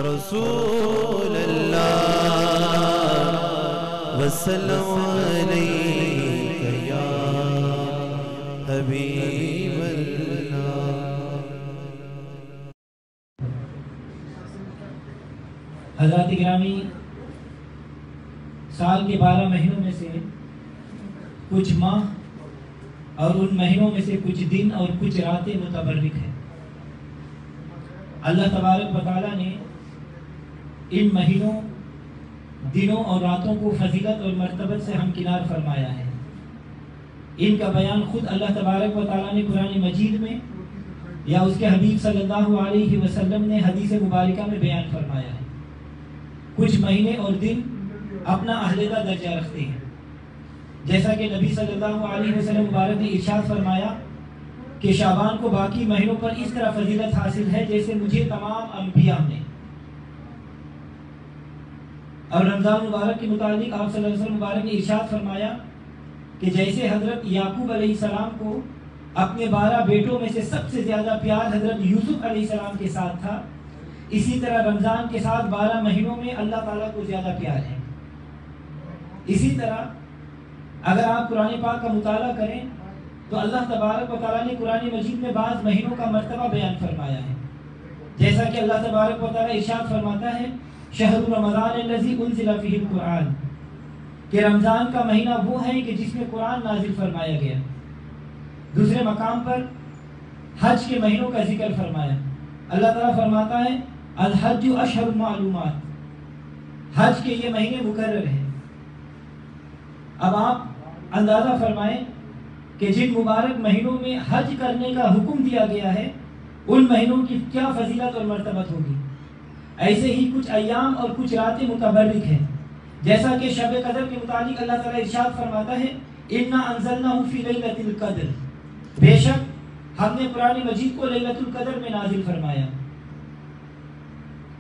رسول اللہ وسلم علیک یا حبیب اللہ۔ حضرات گرامی، سال کے 12 مہینوں میں سے کچھ ماہ اور ان مہینوں میں سے کچھ دن اور کچھ راتیں متبرک ہیں۔ اللہ تبارک و تعالیٰ نے ان مہینوں، دنوں اور راتوں کو فضیلت اور مرتبت سے ہمکنار فرمایا ہے۔ ان کا بیان خود اللہ تبارک و تعالیٰ نے قرآن مجید میں یا اس کے حبیب صلی اللہ علیہ وسلم نے حدیث مبارکہ میں بیان فرمایا ہے۔ کچھ مہینے اور دن اپنا علیحدہ درجہ رکھتے ہیں، جیسا کہ نبی صلی اللہ علیہ وسلم مبارک نے ارشاد فرمایا کہ شعبان کو باقی مہینوں پر اس طرح فضیلت حاصل ہے جیسے مجھے تمام انبیاء نے۔ اور رمضان مبارک کے متعلق آپ صلی اللہ علیہ وسلم مبارک نے ارشاد فرمایا کہ جیسے حضرت یعقوب علیہ السلام کو اپنے 12 بیٹوں میں سے سب سے زیادہ پیار حضرت یوسف علیہ السلام کے ساتھ تھا، اسی طرح رمضان کے ساتھ 12 مہینوں میں اللہ تعالیٰ کو زیادہ پیار ہے۔ اسی طرح اگر آپ قرآن پاک کا مطالعہ کریں تو اللہ تبارک و تعالیٰ نے قرآن مجید میں بعض مہینوں کا مرتبہ بیان فرمایا ہے، جیسا کہ اللہ تبارک و تعالیٰ ارشاد فرماتا ہے شہر رمضان الذی انزل فیہ القرآن، کہ رمضان کا مہینہ وہ ہے کہ جس میں قرآن نازل فرمایا گیا۔ دوسرے مقام پر حج کے مہینوں کا ذکر فرمایا۔ اللہ تعالیٰ فرماتا ہے الحج اشہر معلومات، حج کے یہ مہینے مقرر ہیں۔ اب آپ اندازہ فرمائیں کہ جن مبارک مہینوں میں حج کرنے کا حکم دیا گیا ہے ان مہینوں کی کیا فضیلت اور مرتبت ہوگی۔ ایسے ہی کچھ ایام اور کچھ راتیں متبرک ہیں، جیسا کہ شب قدر کے متعلق اللہ تعالیٰ ارشاد فرماتا ہے انا انزلناہ فی لیلۃ القدر، بے شک ہم نے قرآن مجید کو لیلۃ القدر میں نازل فرمایا۔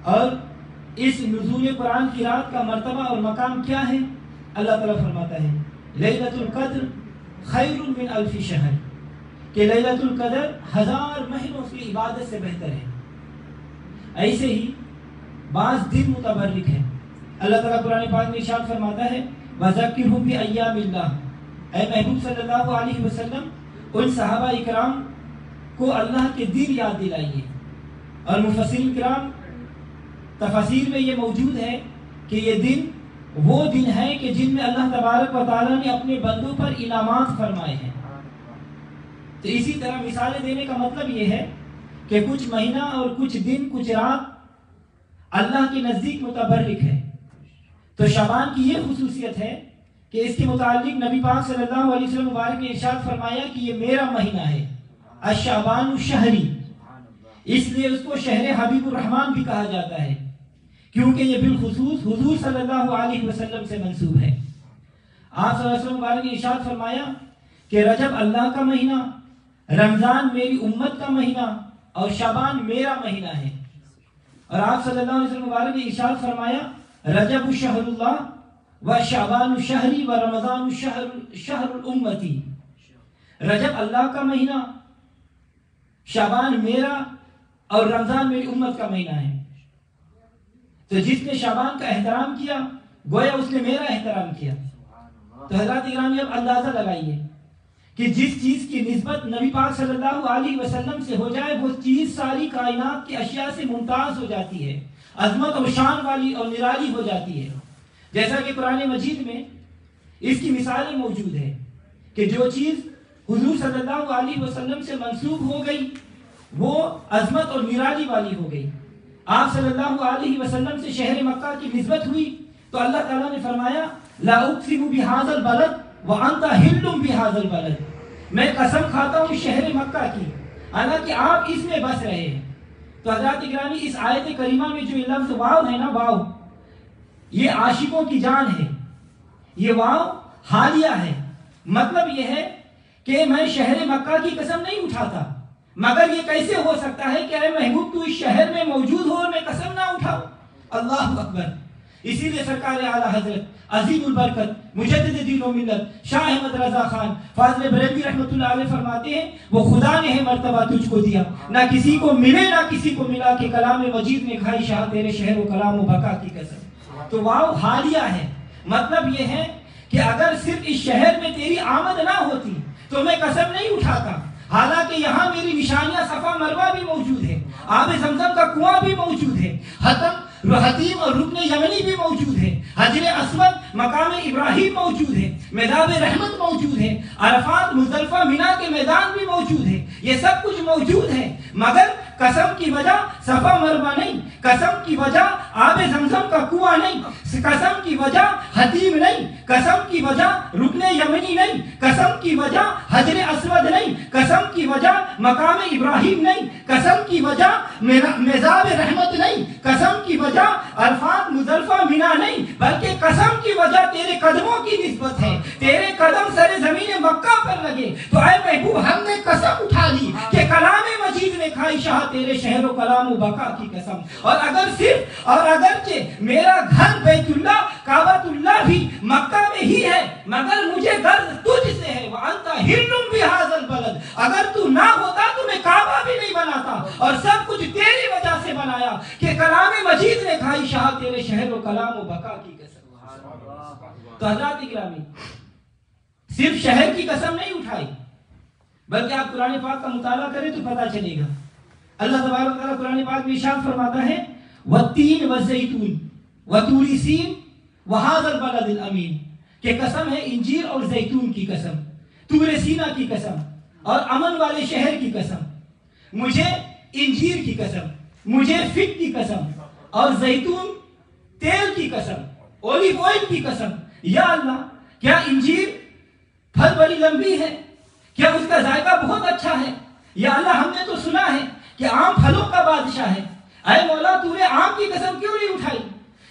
اور اس نزول قرآن کی رات کا مرتبہ اور مقام کیا ہے؟ اللہ تعالیٰ فرماتا ہے لیلۃ القدر خیر من الف شہر، کہ لیلۃ القدر 1000 مہینوں کی عبادت سے بہتر ہے۔ ایسے ہی بعض دن متبرک ہیں۔ اللہ تعالیٰ قرآن پاک میں ارشاد فرماتا ہے وَذَكِّرْهُمْ بِأَيَّامِ اللَّهِ، اے محبوب صلی اللہ علیہ وسلم ان صحابہ اکرام کو اللہ کے دن یاد دلائیے۔ اور مفسرین کرام تفاسیر میں یہ موجود ہے کہ یہ دن وہ دن ہے کہ جن میں اللہ تبارک و تعالیٰ نے اپنے بندوں پر انعامات فرمائے ہیں۔ تو اسی طرح مثالیں دینے کا مطلب یہ ہے کہ کچھ مہینہ اور کچھ دن کچھ رات اللہ کے نزدیک متبرک ہے۔ تو شعبان کی یہ خصوصیت ہے کہ اس کے متعلق نبی پاک صلی اللہ علیہ وسلم مبارک نے ارشاد فرمایا کہ یہ میرا مہینہ ہے، الشعبان شہری، اس لیے اس کو شہر حبیب الرحمن بھی کہا جاتا ہے، کیونکہ یہ بالخصوص حضور صلی اللہ علیہ وسلم سے منسوب ہے۔ آپ صلی اللہ علیہ وسلم مبارک نے ارشاد فرمایا کہ رجب اللہ کا مہینہ، رمضان میری امت کا مہینہ اور شعبان میرا مہینہ ہے۔ اور آپ صلی اللہ علیہ وسلم مبارک نے ارشاد فرمایا رجب شہر اللہ و شعبان شہری و رمضان شہر الامتی، رجب اللہ کا مہینہ، شعبان میرا اور رمضان میری امت کا مہینہ ہے۔ تو جس نے شعبان کا احترام کیا گویا اس نے میرا احترام کیا۔ تو حضرات گرامی اب اندازہ لگائیے کہ جس چیز کی نسبت نبی پاک صلی اللہ علیہ وسلم سے ہو جائے وہ چیز ساری کائنات کی اشیاء سے ممتاز ہو جاتی ہے، عظمت اور شان والی اور نرالی ہو جاتی ہے۔ جیسا کہ قرآن مجید میں اس کی مثالیں موجود ہیں کہ جو چیز حضور صلی اللہ علیہ وسلم سے منسوب ہو گئی وہ عظمت اور نرالی والی ہو گئی۔ آپ صلی اللہ علیہ وسلم سے شہر مکہ کی نسبت ہوئی تو اللہ تعالیٰ نے فرمایا لا اقسم بهذا البلد وانت حل بهذا البلد، میں قسم کھاتا ہوں شہر مکہ کی حالانکہ آپ اس میں بس رہے ہیں۔ تو حضرات گرامی اس آیت کریمہ میں جو لفظ واو ہے نا، واو یہ عاشقوں کی جان ہے، یہ واو حالیہ ہے۔ مطلب یہ ہے کہ میں شہر مکہ کی قسم نہیں اٹھاتا، مگر یہ کیسے ہو سکتا ہے کہ اے محبوب تو اس شہر میں موجود ہو اور میں قسم نہ اٹھاؤں؟ اللہ اکبر۔ اسی لیے سرکار اعلیٰ حضرت عظیم البرکت مجدد دین و ملت شاہ احمد رضا خان فاضل بریلوی رحمۃ اللہ علیہ فرماتے ہیں وہ خدا نے ہے مرتبہ تجھ کو دیا، نہ کسی کو ملے نہ کسی کو ملا، کہ کلام مجید نے کھائی شاہ تیرے شہر و کلام و بقا کی قسم۔ تو واو حالیہ ہے، مطلب یہ ہے کہ اگر صرف اس شہر میں تیری آمد نہ ہوتی تو میں قسم نہیں اٹھاتا، حالانکہ یہاں میری نشانیاں صفا مروہ بھی موجود ہے، آب زمزم کا کنواں بھی موجود ہے، حتیم اور رکن یمنی بھی موجود ہے، حجر اسود مقام ابراہیم موجود ہے، میدان رحمت موجود ہے، عرفات مزدلفہ مینا کے میدان بھی موجود ہے، یہ سب کچھ موجود ہے، مگر قسم کی وجہ صفا مروہ نہیں، قسم کی وجہ آب زمزم کا کنواں نہیں، قسم کی وجہ حتیم نہیں، قسم کی وجہ رکن یمنی نہیں، قسم کی وجہ حجر اسود نہیں، قسم کی وجہ مقام ابراہیم نہیں، قسم کی وجہ میزاب رحمت نہیں، قسم کی وجہ عرفات مزدلفہ مینا نہیں، بلکہ قسم کی وجہ تیرے قدموں کی نسبت ہے، تیرے قدم سر زمین مکہ پر لگے، تو اے محبوب ہم نے قسم اٹھا لی کہ کلام مجید نے کھائی شاہ تیرے شہر و کلام و بقا کی قسم۔ اور اگر صرف اور اگرچہ میرا گھر بیت اللہ کعبۃ اللہ بھی مکہ میں ہی ہے، مگر مجھے غرض تجھ سے ہے، وَأَنْتَ حِلٌّ بِهَذَا الْبَلَدِ، اگر تو نہ ہوتا تو میں کعبہ بھی نہیں بناتا، اور سب کچھ تیری وجہ سے بنایا کہ کلام مجید نے کھائی شاہ تیرے شہر و کلام و بقا کی قسم۔ تو حضرات گرامی صرف شہر کی قسم نہیں اٹھائی، بلکہ آپ قرآن پاک کا مطالعہ کریں تو پتہ چلے گا۔ اللہ تبارک و تعالیٰ قرآن پاک میں ارشاد فرماتا ہے وَالتِّينِ وَالزَّيْتُونِ وَطُورِ سِينٍ وَهَذَا الْبَلَدِ الْأَمِينِ، کہ قسم ہے انجیر اور زیتون کی قسم، طور سینا کی قسم، اور امن والے شہر کی قسم، مجھے انجیر کی قسم، مجھے فگ کی قسم، اور زیتون تیل کی قسم، اولیو آئل کی قسم۔ یا اللہ کیا انجیر پھل بڑی لمبی ہے؟ کیا اس کا ذائقہ بہت اچھا ہے؟ یا اللہ ہم نے تو سنا ہے کہ آم پھلوں کا بادشاہ ہے، اے مولا تو نے آم کی قسم کیوں نہیں اٹھائی؟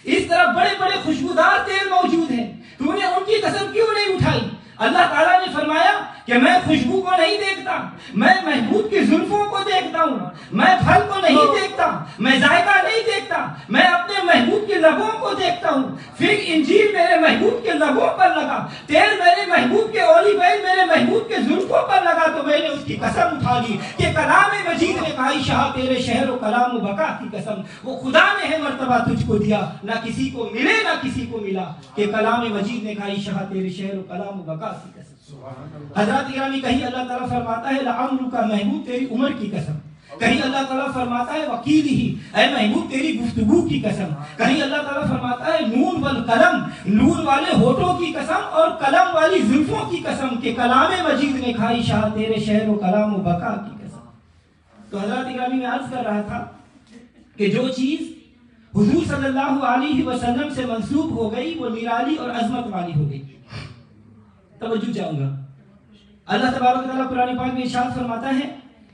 اس طرح بڑے بڑے خوشبودار تیل موجود ہیں، تو نے ان کی قسم کیوں نہیں اٹھائی؟ اللہ تعالیٰ نے فرمایا کہ میں خوشبو کو نہیں دیکھتا، میں محبوب کی زلفوں کو دیکھتا ہوں، میں پھل کو نہیں دیکھتا، میں ذائقہ نہیں دیکھتا، میں اپنے محبوب کے لبوں کو دیکھتا ہوں۔ فگ انجیر میرے محبوب کے لبوں پر لگا، تیل میرے محبوب کے اولیو آئل میرے محبوب کے زلفوں پر لگا، تو میں نے اس کی قسم اٹھا لی کہ کلام مجید نے کہا شاہ تیرے شہر و کلام و بقا کی قسم، وہ خدا نے ہے مرتبہ تجھ کو دیا، نہ کسی کو ملے نہ کسی کو ملا، کہ کلام مجید نے کہا شاہ تیرے شہر و کلام و بقا کی قسم۔ حضرات گرامی کہیں اللہ تعالیٰ فرماتا ہے لعمرک محبوب تیری عمر کی قسم، کہیں اللہ تعالیٰ فرماتا ہے وکیلہ اے محبوب تیری گفتگو کی قسم، کہیں اللہ تعالیٰ فرماتا ہے نون والقلم نون والے ہونٹوں کی قسم اور قلم والی زلفوں کی قسم، کہ کلام مجید نے کھائی شاہ تیرے شہر و کلام و بقا کی قسم۔ تو حضرات گرامی میں عرض کر رہا تھا کہ جو چیز حضور صلی اللہ علیہ وسلم سے منسوب ہو گئی وہ نرالی اور عظمت والی ہو گئی۔ توجہ چاہوں گا، اللہ تبارک و تعالیٰ قرآن پاک میں ارشاد فرماتا ہے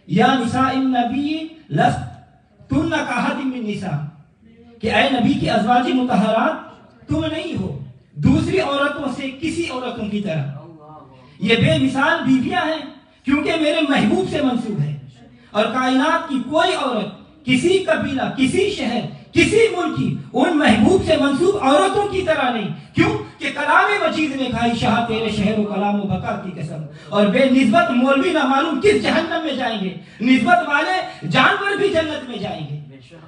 یا نساء النبی لستن کاحد من النساء، کہ اے نبی کی ازواج مطہرات تم نہیں ہو دوسری عورتوں سے کسی عورتوں کی طرح، یہ بے مثال بیویاں ہیں کیونکہ میرے محبوب سے منسوب ہے، اور کائنات کی کوئی عورت کسی قبیلہ کسی شہر کسی ملک کی ان محبوب سے منسوب عورتوں کی طرح نہیں، کیوں کہ کلام مجید نے کہا شاہ تیرے شہر و کلام و بقا کی قسم۔ اور بے نسبت مولوی نہ معلوم کس جہنم میں جائیں گے، نسبت والے جانور بھی جنت میں جائیں گے۔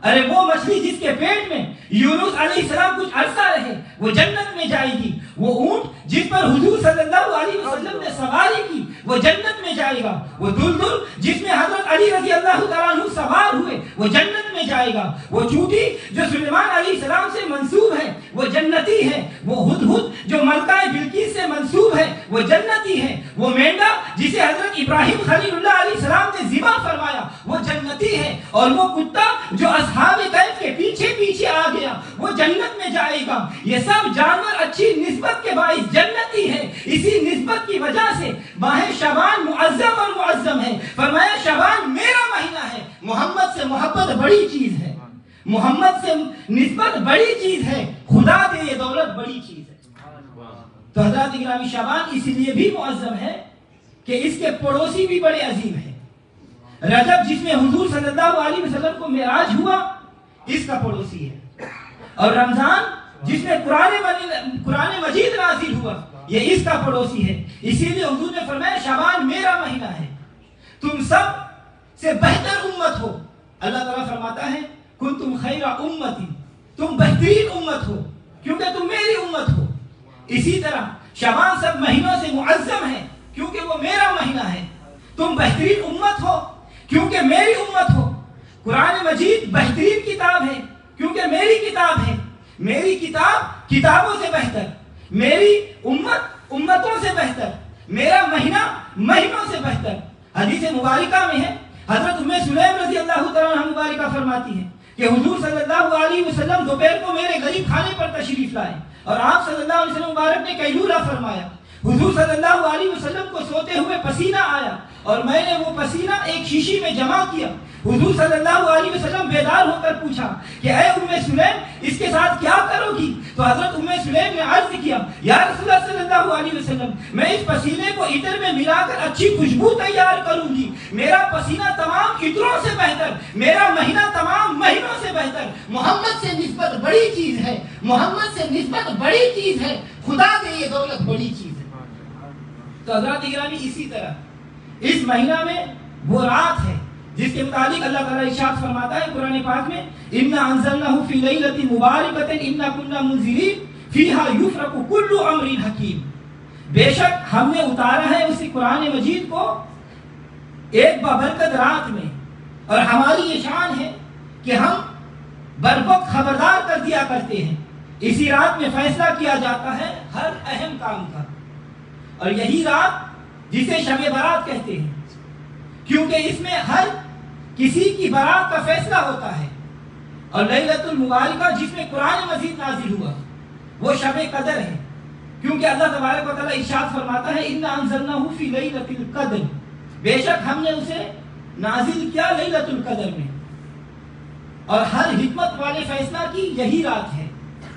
ارے وہ مچھلی جس کے پیٹ میں یونس علیہ السلام کچھ عرصہ رہے وہ جنت میں جائے گی، وہ اونٹ جس پر حضور صلی اللہ علیہ وسلم نے سواری کی وہ جنت میں جائے گا، وہ دلدل جس میں حضرت علی رضی اللہ تعالیٰ عنہ سوار ہوئے وہ جنت میں جائے گا، وہ چوٹی جو سلیمان علیہ السلام سے منسوب ہے وہ جنتی ہے، وہ ہدہد جو ملکہ بلقیس سے منسوب ہے وہ جنتی ہے، وہ مینڈا جسے حضرت ابراہیم خلیل اللہ علیہ السلام نے ذبح فرمایا وہ جنتی ہے، اور وہ کتا جو اصحاب کہف کے پیچھے پیچھے آ گیا وہ جنت میں جائے گا۔ یہ سب جانور اچھی نسبت کے باعث جنتی ہے، اسی نسبت کی وجہ سے ماہ شعبان معظم اور معظم ہے۔ فرمایا شعبان میرا مہینہ ہے، محمد سے محبت بڑی چیز ہے، محمد سے نسبت بڑی چیز ہے، خدا دے یہ دولت بڑی چیز ہے۔ تو حضرات گرامی شعبان اس لیے بھی معظم ہے کہ اس کے پڑوسی بھی بڑے عظیم ہیں۔ رجب جس میں حضور صلی اللہ علیہ وسلم کو معراج ہوا اس کا پڑوسی ہے، اور رمضان جس میں قرآن مجید نازل ہوا، یہ اس کا پڑوسی ہے۔ اسی لیے حضور نے فرمایا شعبان میرا مہینہ ہے، تم سب سے بہتر امت ہو۔ اللہ تعالیٰ فرماتا ہے کنتم خیر امتی، تم بہترین امت ہو کیونکہ تم میری امت ہو۔ اسی طرح شعبان سب مہینوں سے معظم ہے کیونکہ وہ میرا مہینہ ہے۔ تم بہترین امت ہو کیونکہ میری امت ہو۔ قرآن مجید بہترین کتاب ہے کیونکہ میری کتاب ہے۔ میری کتاب کتابوں سے بہتر، میری امت امتوں سے بہتر، میرا مہینہ مہینوں سے بہتر۔ حدیث مبارکہ میں ہے، حضرت ام سلیم رضی اللہ تعالیٰ عنہ مبارکہ فرماتی ہے کہ حضور صلی اللہ علیہ وسلم دوپہر کو میرے غریب خانے پر تشریف لائے اور آپ صلی اللہ علیہ وسلم مبارک نے قیلولہ فرمایا۔ حضور صلی اللہ علیہ وسلم کو سوتے ہوئے پسینہ آیا اور میں نے وہ پسینہ ایک شیشی میں جمع کیا۔ حضور صلی اللہ علیہ وسلم بیدار ہو کر پوچھا کہ اے ام سلیم اس کے ساتھ کیا کرو گی؟ تو حضرت ام سلیم نے عرض کیا یا رسول اللہ صلی اللہ علیہ وسلم میں اس پسینے کو عطر میں ملا کر اچھی خوشبو تیار کروں گی۔ میرا پسینہ تمام عطروں سے بہتر، میرا مہینہ تمام مہینوں سے بہتر۔ محمد سے نسبت بڑی چیز ہے، محمد سے نسبت بڑی چیز ہے، خدا دے یہ دولت بڑی چیز ہے۔ تو حضرات گرامی اسی طرح اس مہینہ میں وہ رات ہے جس کے متعلق اللہ تعالیٰ ارشاد فرماتا ہے قرآن پاک میں اِنَّا أَنزَلْنَاهُ فِي لَيْلَةٍ مُبَارَكَةٍ إِنَّا كُنَّا مُنذِرِينَ فِيهَا يُفْرَقُ كُلُّ أَمْرٍ حَكِيمٍ۔ بے شک ہم نے اتارا ہے اسی قرآن مجید کو ایک بابرکت رات میں، اور ہماری یہ شان ہے کہ ہم بروقت خبردار کر دیا کرتے ہیں۔ اسی رات میں فیصلہ کیا جاتا ہے ہر اہم کام کا، اور یہی رات جسے شب برات کہتے ہیں کیونکہ اس میں ہر کسی کی برات کا فیصلہ ہوتا ہے۔ اور لیلۃ المبارکہ جس میں قرآن مجید نازل ہوا وہ شب قدر ہے کیونکہ اللہ تبارک و تعالیٰ ارشاد فرماتا ہے اِنَّا أَنزَلْنَاهُ فِي لَيْلَةِ الْقَدْرِ، بے شک ہم نے اسے نازل کیا لیلۃ القدر میں، اور ہر حکمت والے فیصلہ کی یہی رات ہے۔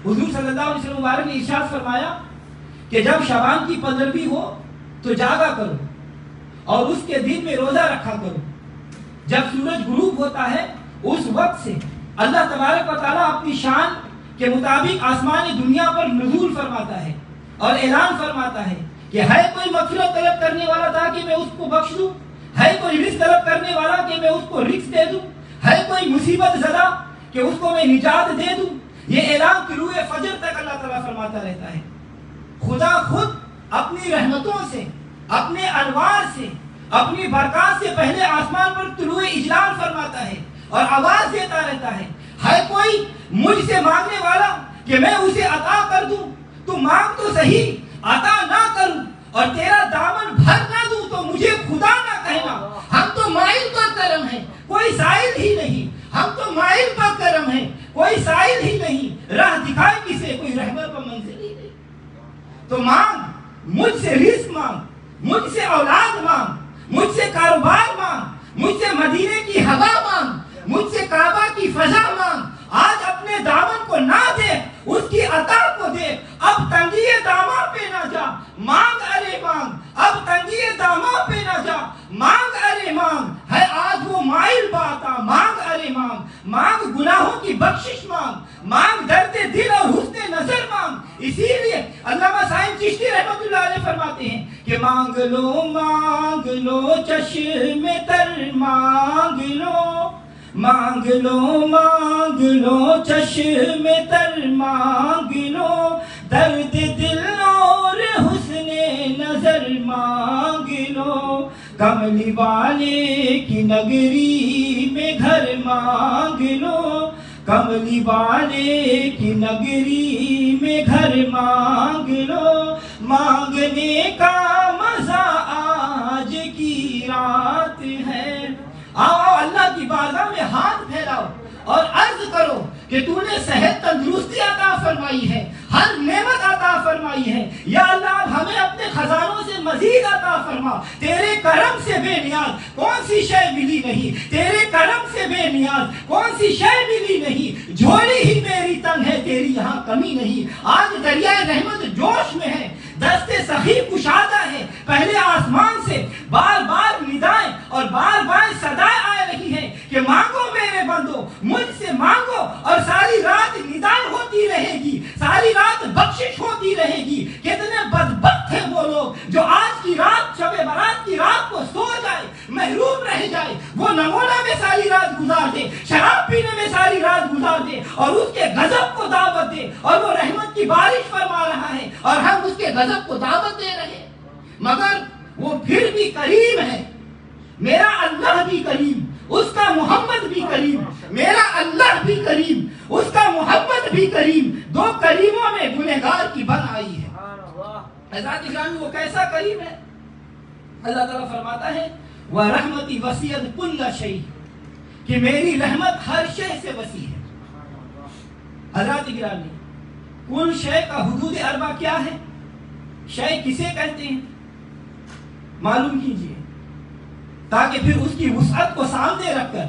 حضور صلی اللہ علیہ وسلم مبارک نے ارشاد فرمایا کہ جب شعبان کی 15ویں ہو تو جاگا کرو اور اس کے دن میں روزہ رکھا کرو۔ جب سورج غروب ہوتا ہے اس وقت سے اللہ تبارک و تعالیٰ اپنی شان کے مطابق آسمان دنیا پر نزول فرماتا ہے اور اعلان فرماتا ہے کہ ہے کوئی مغفرت طلب کرنے والا تھا کہ میں اس کو بخش دوں، ہے کوئی رزق طلب کرنے والا کہ میں اس کو رزق دے دوں، ہے کوئی مصیبت زدہ کہ اس کو میں نجات دے دوں۔ یہ اعلان طلوع فجر تک اللہ تعالیٰ فرماتا رہتا ہے۔ خدا خود اپنی رحمتوں سے، اپنے انوار سے، اپنی برکات سے پہلے آسمان پر طلوع اجلال فرماتا ہے اور آواز دیتا رہتا ہے کوئی مجھ سے مانگنے والا کہ میں اسے عطا کر دوں؟ تو مانگ تو صحیح، عطا نہ کروں اور تیرا دامن بھر نہ دوں تو مجھے خدا نہ کہنا۔ ہم تو مائل پر کرم ہے، کوئی سائل ہی نہیں، ہم تو مائل پر کرم ہے، کوئی سائل ہی نہیں، راہ دکھائے کسے، کوئی رہبر پر منزل ہی نہیں۔ تو مانگ، مجھ سے رزق مانگ، مجھ سے اولاد مانگ، مجھ سے کاروبار مانگ، مجھ سے مدینے کی ہوا مانگ، مجھ سے کعبہ کی فضا مانگ۔ آج اپنے دامن کو نہ دے، اس کی عطا کو دے۔ اب تنگی داماں پہ نہ جا، مانگ ارے مانگ، اب تنگی داماں پہ نہ جا، مانگ ارے مانگ، ہے آج وہ مائل باتا، مانگ ارے مانگ، مانگ گناہوں کی بخشش مانگ، مانگ درد دل اور حسن نظر مانگ۔ اسی لیے علامہ سائن چشتی رحمت اللہ علیہ فرماتے ہیں کہ مانگ لو چشم تر مانگ لو، مانگ لو چشم تر مانگ لو، درد دل اور حسن نظر مانگ لو، کملی والے کی نگری میں گھر مانگ لو، کملی والے کی نگری میں گھر مانگ لو، مانگنے کا مزہ آج کی رات ہے۔ آؤ اللہ کی بارگاہ میں ہاتھ پھیلاؤ اور عرض کرو کہ تو نے صحت تندرستی عطا فرمائی ہے، ہر نعمت عطا فرمائی ہے، یا اللہ ہمیں اپنے خزانوں سے مزید عطا فرما۔ تیرے کرم سے بے نیاز کون سی شے ملی نہیں، تیرے کرم سے بے نیاز کون سی شے ملی نہیں، جھولی ہی میری تنگ ہے تیری یہاں کمی نہیں۔ آج دریائے رحمت جوش میں ہے، دست سخی کشادہ ہے، پہلے آسمان سے بار بار ندائیں اور بار بار صدائیں آ رہی ہیں کہ مانگو میرے بندو، مجھ سے مانگو، اور ساری رات ندائیں ہوتی رہے گی، ساری میں ساری رات گزار دے، شراب پینے میں ساری رات گزار دے اور اس کے غضب کو دعوت دے، اور وہ رحمت کی بارش فرما رہا ہے اور ہم اس کے غضب کو دعوت دے رہے ہیں، مگر وہ پھر بھی کریم ہے۔ میرا اللہ بھی کریم، اس کا محمد بھی کریم، میرا اللہ بھی کریم، اس کا محمد بھی کریم، دو کریموں میں گنہگار کی بن آئی ہے۔ حضرات گرامی وہ کیسا کریم ہے؟ اللہ تعالیٰ فرماتا ہے وَرَحْمَتِ وَسِعَتْ كُلَّ شَيْءٍ، کہ میری رحمت ہر شے سے وسیع ہے۔ حضرات گرامی کل شے کا حدود اربع کیا ہے؟ شے کسے کہتے ہیں؟ معلوم کیجئے تاکہ پھر اس کی وسعت کو سامنے رکھ کر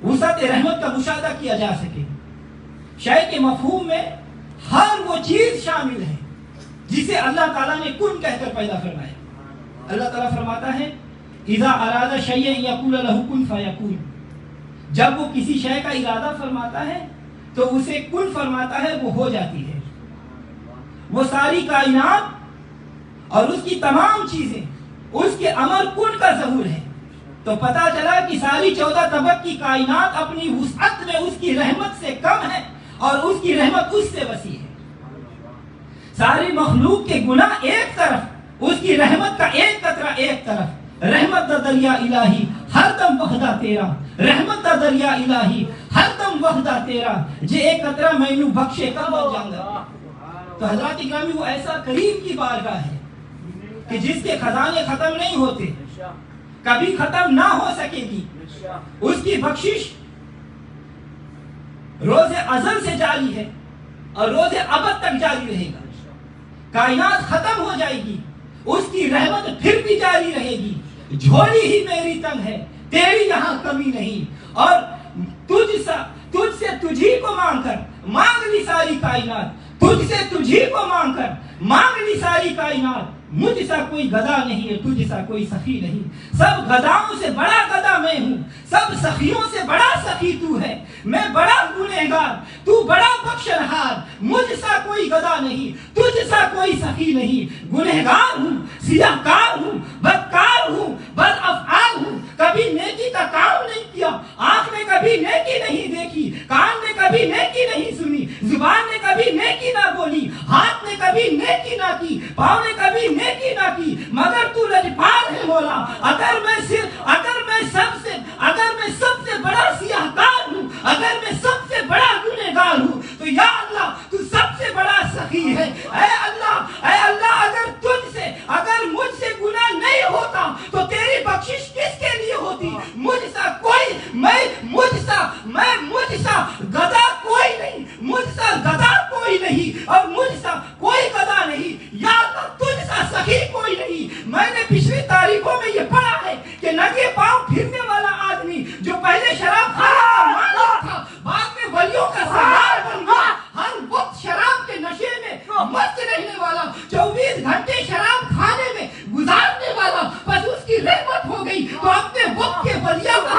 وسعت رحمت کا مشاہدہ کیا جا سکے۔ شے کے مفہوم میں ہر وہ چیز شامل ہے جسے اللہ تعالیٰ نے کن کہہ کر پیدا فرمایا۔ اللہ تعالیٰ فرماتا ہے اذا اراد شیئا یقول له کن فیکون، جب وہ کسی شے کا ارادہ فرماتا ہے تو اسے کن فرماتا ہے، وہ ہو جاتی ہے۔ وہ ساری کائنات اور اس کی تمام چیزیں اس کے امر کن کا ظہور ہے۔ تو پتا چلا کہ ساری 14 طبق کی کائنات اپنی وسعت میں اس کی رحمت سے کم ہے اور اس کی رحمت اس سے وسیع ہے۔ ساری مخلوق کے گناہ ایک طرف، اس کی رحمت کا ایک قطرہ ایک طرف۔ رحمت دا دریا الہی ہر دم وحدہ تیرا، رحمت دا دریا الہی ہر دم وحدہ تیرا، جے ایک قطرہ مینو بخشے کر بن جاندہ۔ تو حضرات اکرامی وہ ایسا کریم کی بارگاہ ہے کہ جس کے خزانے ختم نہیں ہوتے، کبھی ختم نہ ہو سکے گی۔ اس کی بخشش روز ازل سے جاری ہے اور روز ابد تک جاری رہے گا۔ کائنات ختم ہو جائے گی، اس کی رحمت پھر بھی جاری رہے گی۔ جھولی ہی میری تنگ ہے، تیری یہاں کمی نہیں، اور تجھ سے تجھی کو مانگ کر مانگ لی ساری کائنات، تجھ سے تجھی کو مانگ کر مانگ لی ساری کائنات۔ مجھ سا کوئی گدا نہیں ہے، تجھ سا کوئی سخی نہیں، سب گداؤں سے بڑا گدا میں ہوں، سب سخیوں سے بڑا سخی تو ہے۔ میں بڑا گنہگار، تو بڑا بخشنہار، مجھ سا کوئی گدا نہیں، تجھ سا کوئی سخی نہیں۔ گنہگار ہوں، سیاہکار ہوں، بدکار ہوں، بد افعال ہوں، کبھی نیکی کا کام نہیں کیا، آنکھ نے کبھی نیکی نہیں دیکھی، کان نے کبھی نیکی نہیں سنی، زبان نے کبھی نیکی نہ بولی، ہاتھ نے کبھی نیکی نہ کی، پاؤں نے کبھی نیکی نہ کی، مگر تو لجپال ہے مولا۔ اگر میں سب سے بڑا سیاہکار ہوں، اگر میں سب سے بڑا گنہگار ہوں، تو یا اللہ تو سب سے بڑا سخی ہے۔ اے اللہ اگر مجھ سے گناہ نہیں ہوتا تو تیری بخشش کس کے لیے ہوتی؟ مجھ سا گدا کوئی نہیں، مجھ سا گدا کوئی نہیں، اور مجھ سا کوئی گدا نہیں۔ یا اللہ تجھ سا سخی کوئی نہیں۔ میں نے پچھلی تاریخوں میں یہ پڑھا ہے کہ ننگے پاؤں پھرنے والا آدمی جو پہلے شراب خانے کا مالک تھا، بعد میں ولیوں کا سردار بن گیا، ہر وقت شراب کے نشے میں مست رہنے والا، 24 گھنٹے شراب کھانے میں گزارنے والا، بس اس کی رحمت ہو گئی تو اپنے وقت کے ولیوں کا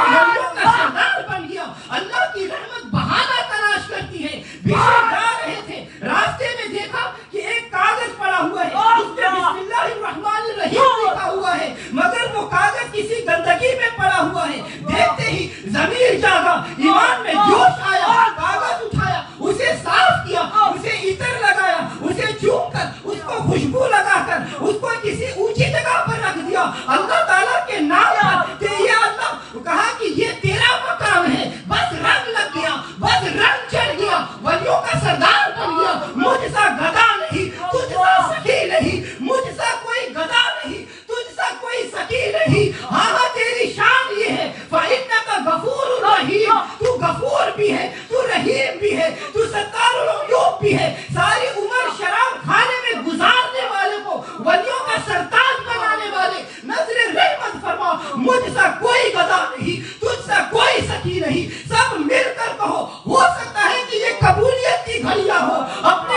سردار بن گیا۔ اللہ کی رحمت بہانہ تلاش کرتی ہے۔ پیچھے جا رہے تھے، راستے میں دیکھا کہ ایک کاغذ پڑا ہوا ہے، اس میں بسم اللہ الرحمن الرحیم لکھا ہوا ہے، مگر وہ کاغذ کسی گندگی میں پڑا ہوا ہے۔ دیکھتے ہی ضمیر جاگا، ایمان میں جوش آیا، کاغذ اٹھایا، اسے صاف کیا، اسے عطر لگایا، اسے چوم کر اس کو خوشبو لگا کر اس کو کسی اونچی جگہ پر رکھ دیا، اللہ تعالیٰ کے نام پر کہ یہ اللہ کہا کہ یہ تیرا مقام ہے۔ بس رنگ لگ گیا، بس رنگ چڑھ گیا، ولیوں کا سردار بن گیا۔ مجھ سا گدا نہیں، تجھ سا سخی نہیں، مجھ سا کوئی گدا نہیں، تجھ سا کوئی سخی نہیں۔ ہاں تیری شان یہ ہے فَإِنَّكَ غَفُورٌ رَحِيمٌ، تو غفور بھی ہے، تو رحیم بھی ہے، تو ستار العیوب بھی ہے۔ ساری عمر شراب کھانے میں گزارنے والے کو ولیوں کا سرتاج بنانے والے نظر رحمت فرما، مجھ سا کوئی گدا نہیں، تجھ سا کوئی سخی نہیں۔ سب مل کر کہو، ہو سکتا ہے کہ یہ قبولیت کی گھڑیاں ہو، اپنے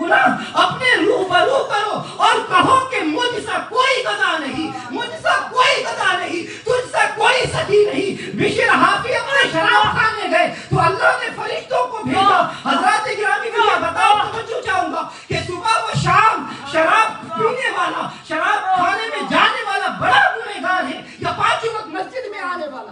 گناہ اپنے روبرو کرو اور کہو کہ مجھ سا کوئی گدا نہیں، مجھ سا کوئی گدا نہیں، تجھ سا کوئی سخی نہیں۔ بشر حافی اپنے شراب کھانے گئے تو اللہ نے فرشتوں کو بھیجا۔ حضرات گرامی میں یہ بتاؤ توجہ چاہوں گا کہ صبح و شام شراب پینے والا، شراب کھانے میں جانے والا بڑا گنہگار ہے یا 5 وقت مسجد میں آنے والا؟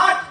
8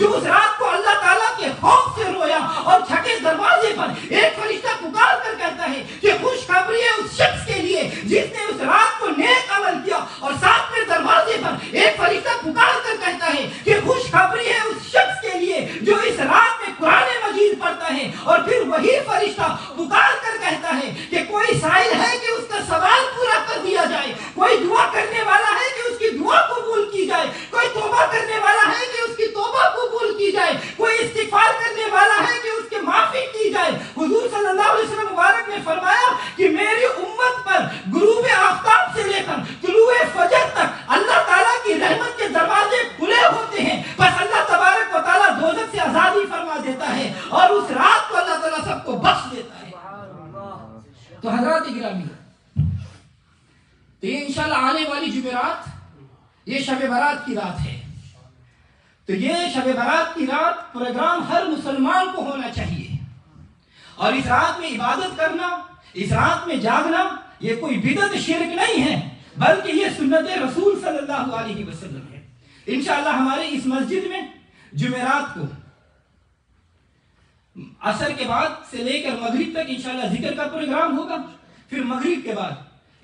جو اس رات کو اللہ تعالیٰ کے خوف سے رویا اور چھٹے دروازے پر ایک فرشتہ پکار کر کہتا ہے کہ خوشخبری ہے اس شخص کے لیے جس نے اس رات کو نیک عمل کیا، اور ساتھ میں دروازے پر ایک فرشتہ پکار کر کہتا ہے کہ خوشخبری ہے اس شخص کے لیے جو اس رات میں قرآن مجید پڑھتا ہے، اور پھر وہی فرشتہ پکار کر کہتا ہے کہ کوئی سائل ہے کہ اس کا سوال پورا کر دیا جائے، کوئی دعا کرنے والا ہے کہ اس کی دعا قبول کی جائے، کوئی توبہ کرنے والا ہے کہ اس کی توبہ قبول کی جائے، کوئی استغفار کرنے والا ہے کہ اس کی معافی کی جائے۔ حضور صلی اللہ علیہ وسلم مبارک نے فرمایا کہ میری امت پر غروب آفتاب سے لے کر طلوع فجر تک اللہ تعالیٰ کی رحمت کے دروازے کھلے ہوتے ہیں، بس اللہ تبارک و تعالیٰ دوزخ سے آزادی فرما دیتا ہے اور اس رات کو اللہ تعالیٰ سب کو بخش دیتا ہے۔ تو حضرات گرامی، تو یہ انشاءاللہ آنے والی جمعرات یہ شب برات کی رات ہے، تو یہ شب برات کی رات پروگرام ہر مسلمان کو ہونا چاہیے، اور اس رات میں عبادت کرنا، اس رات میں جاگنا یہ کوئی بدعت شرک نہیں ہے، بلکہ یہ سنت رسول صلی اللہ علیہ وسلم ہے۔ انشاءاللہ ہمارے اس مسجد میں جمعرات کو عصر کے بعد سے لے کر مغرب تک انشاءاللہ ذکر کا پروگرام ہوگا، پھر مغرب کے بعد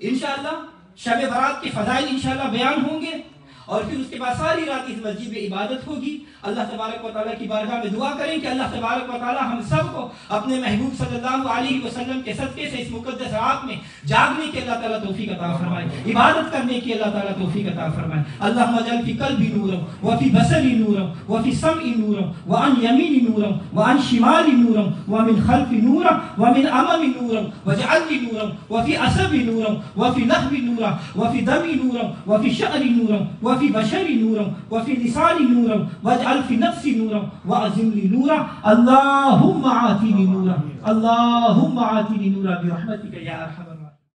انشاءاللہ شب برات کے فضائل انشاءاللہ بیان ہوں گے، اور پھر اس کے بعد ساری رات اس مسجد میں عبادت ہوگی۔ اللہ تبارک و تعالیٰ کی بارگاہ میں دعا کریں کہ اللہ تبارک و تعالیٰ ہم سب کو اپنے محبوب صلی اللہ علیہ وسلم کے صدقے سے اس مقدس رات میں جاگنے کی اللہ تعالیٰ توفیق عطا فرمائے، عبادت کرنے کی اللہ تعالیٰ توفیق عطا فرمائے۔ اللہم اجعل فی قلبی نورا وفی بصری نورا وفی سمعی نورا وعن یمینی نورا وعن شمالی نورا ومن خلفی نورا ومن امامی نورا واجعلنی نورا وفی عصبی نورا وفی لحوی نورا وفی دمی نورا وفی شعری نورا وفي بشري نورا وفي لساني نورا واجعل في نفسي نورا واعظم لي نورا اللهم آتني نورا اللهم آتني نورا برحمتك يا ارحم